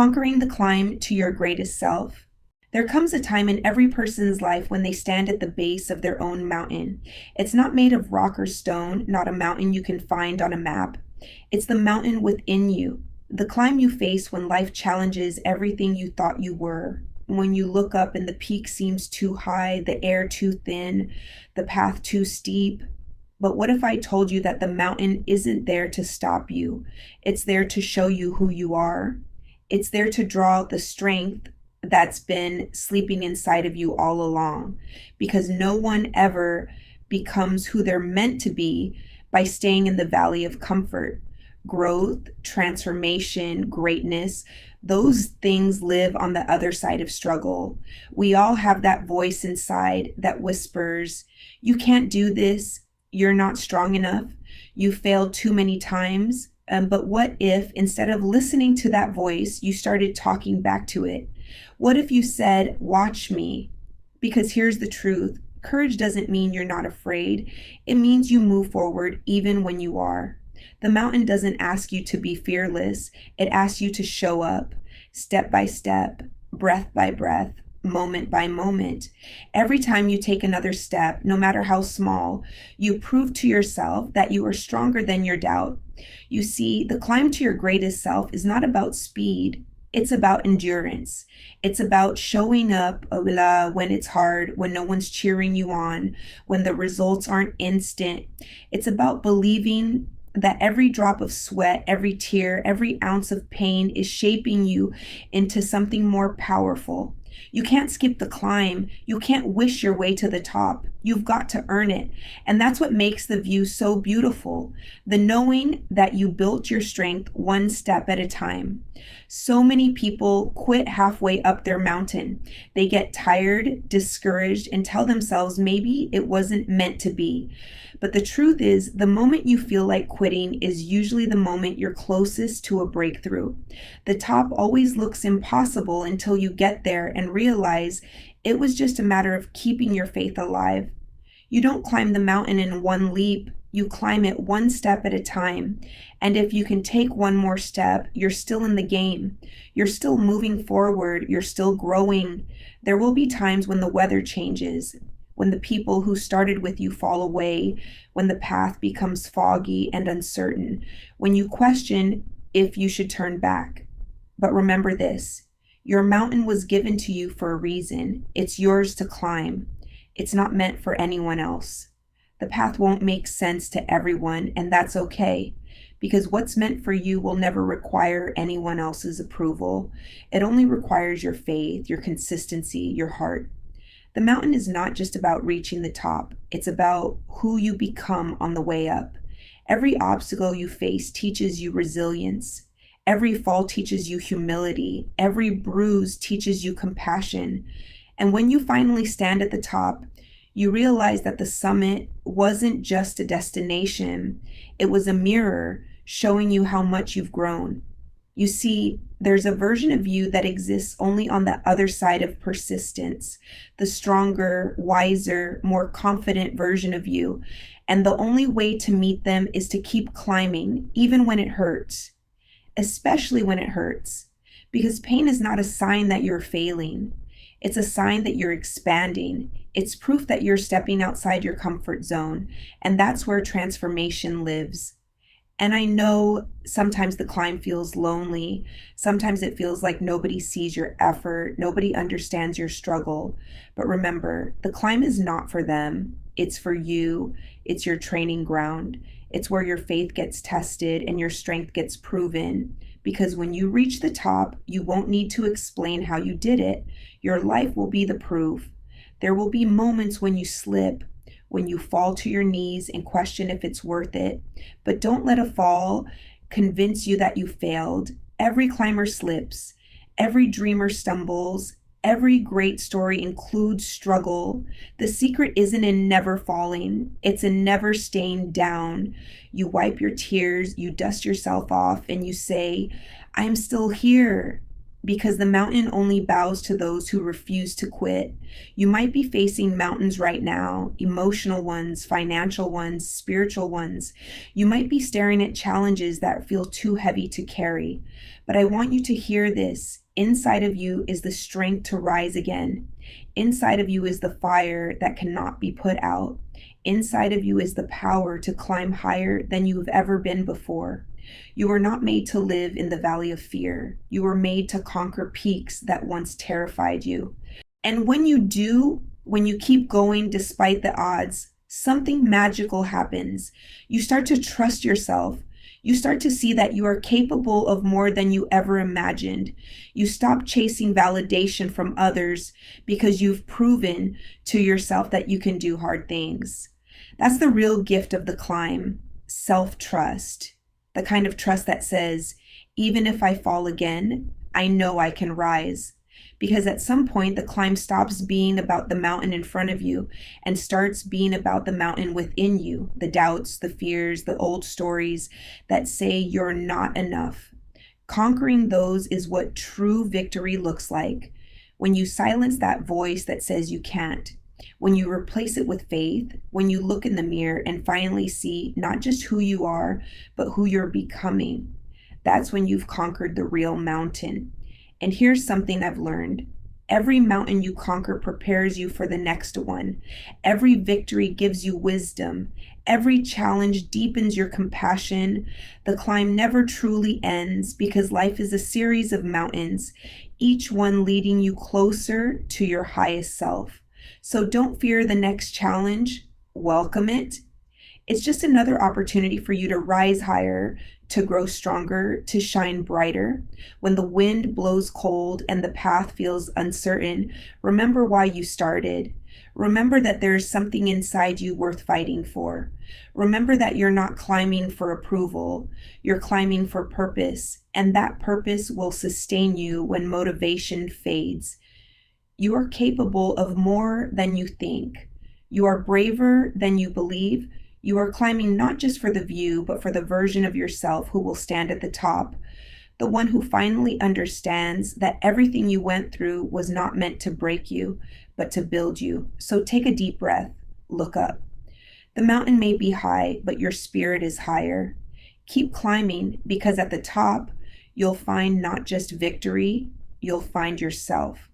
Conquering the climb to your greatest self. There comes a time in every person's life when they stand at the base of their own mountain. It's not made of rock or stone, not a mountain you can find on a map. It's the mountain within you, the climb you face when life challenges everything you thought you were. When you look up and the peak seems too high, the air too thin, the path too steep. But what if I told you that the mountain isn't there to stop you? It's there to show you who you are. It's there to draw out the strength that's been sleeping inside of you all along, because no one ever becomes who they're meant to be by staying in the valley of comfort. Growth, transformation, greatness, those things live on the other side of struggle. We all have that voice inside that whispers, "You can't do this, you're not strong enough, you failed too many times." But what if, instead of listening to that voice, you started talking back to it? What if you said, "Watch me"? Because here's the truth. Courage doesn't mean you're not afraid. It means you move forward even when you are. The mountain doesn't ask you to be fearless. It asks you to show up, step by step, breath by breath, moment by moment. Every time you take another step, no matter how small, you prove to yourself that you are stronger than your doubt. You see, the climb to your greatest self is not about speed. It's about endurance. It's about showing up when it's hard, when no one's cheering you on, when the results aren't instant. It's about believing that every drop of sweat, every tear, every ounce of pain is shaping you into something more powerful. You can't skip the climb. You can't wish your way to the top. You've got to earn it. And that's what makes the view so beautiful. The knowing that you built your strength one step at a time. So many people quit halfway up their mountain. They get tired, discouraged, and tell themselves maybe it wasn't meant to be. But the truth is, the moment you feel like quitting is usually the moment you're closest to a breakthrough. The top always looks impossible until you get there and realize it was just a matter of keeping your faith alive. You don't climb the mountain in one leap. You climb it one step at a time. And if you can take one more step, you're still in the game. You're still moving forward. You're still growing. There will be times when the weather changes, when the people who started with you fall away, when the path becomes foggy and uncertain, when you question if you should turn back. But remember this, your mountain was given to you for a reason. It's yours to climb. It's not meant for anyone else. The path won't make sense to everyone, and that's okay, because what's meant for you will never require anyone else's approval. It only requires your faith, your consistency, your heart. The mountain is not just about reaching the top. It's about who you become on the way up. Every obstacle you face teaches you resilience. Every fall teaches you humility. Every bruise teaches you compassion. And when you finally stand at the top, you realize that the summit wasn't just a destination. It was a mirror showing you how much you've grown. You see, there's a version of you that exists only on the other side of persistence, the stronger, wiser, more confident version of you. And the only way to meet them is to keep climbing, even when it hurts, especially when it hurts, because pain is not a sign that you're failing. It's a sign that you're expanding. It's proof that you're stepping outside your comfort zone. And that's where transformation lives. And I know sometimes the climb feels lonely. Sometimes it feels like nobody sees your effort. Nobody understands your struggle. But remember, the climb is not for them. It's for you. It's your training ground. It's where your faith gets tested and your strength gets proven. Because when you reach the top, you won't need to explain how you did it. Your life will be the proof. There will be moments when you slip, when you fall to your knees and question if it's worth it. But don't let a fall convince you that you failed. Every climber slips. Every dreamer stumbles. Every great story includes struggle. The secret isn't in never falling. It's in never staying down. You wipe your tears, you dust yourself off, and you say, "I'm still here." because the mountain only bows to those who refuse to quit. You might be facing mountains right now, emotional ones, financial ones, spiritual ones. You might be staring at challenges that feel too heavy to carry. But I want you to hear this. Inside of you is the strength to rise again. Inside of you is the fire that cannot be put out. Inside of you is the power to climb higher than you have ever been before. You were not made to live in the valley of fear. You were made to conquer peaks that once terrified you. And when you do, when you keep going despite the odds, something magical happens. You start to trust yourself. You start to see that you are capable of more than you ever imagined. You stop chasing validation from others because you've proven to yourself that you can do hard things. That's the real gift of the climb, self-trust. The kind of trust that says, even if I fall again, I know I can rise. Because at some point, the climb stops being about the mountain in front of you and starts being about the mountain within you, the doubts, the fears, the old stories that say you're not enough. Conquering those is what true victory looks like. When you silence that voice that says you can't, when you replace it with faith, when you look in the mirror and finally see not just who you are, but who you're becoming, that's when you've conquered the real mountain. And here's something I've learned. Every mountain you conquer prepares you for the next one. Every victory gives you wisdom. Every challenge deepens your compassion. The climb never truly ends because life is a series of mountains, each one leading you closer to your highest self. So don't fear the next challenge. Welcome it. It's just another opportunity for you to rise higher, to grow stronger, to shine brighter. When the wind blows cold and the path feels uncertain, remember why you started. Remember that there is something inside you worth fighting for. Remember that you're not climbing for approval. You're climbing for purpose, and that purpose will sustain you when motivation fades. You are capable of more than you think. You are braver than you believe. You are climbing not just for the view, but for the version of yourself who will stand at the top, the one who finally understands that everything you went through was not meant to break you, but to build you. So take a deep breath, look up. The mountain may be high, but your spirit is higher. Keep climbing, because at the top, you'll find not just victory, you'll find yourself.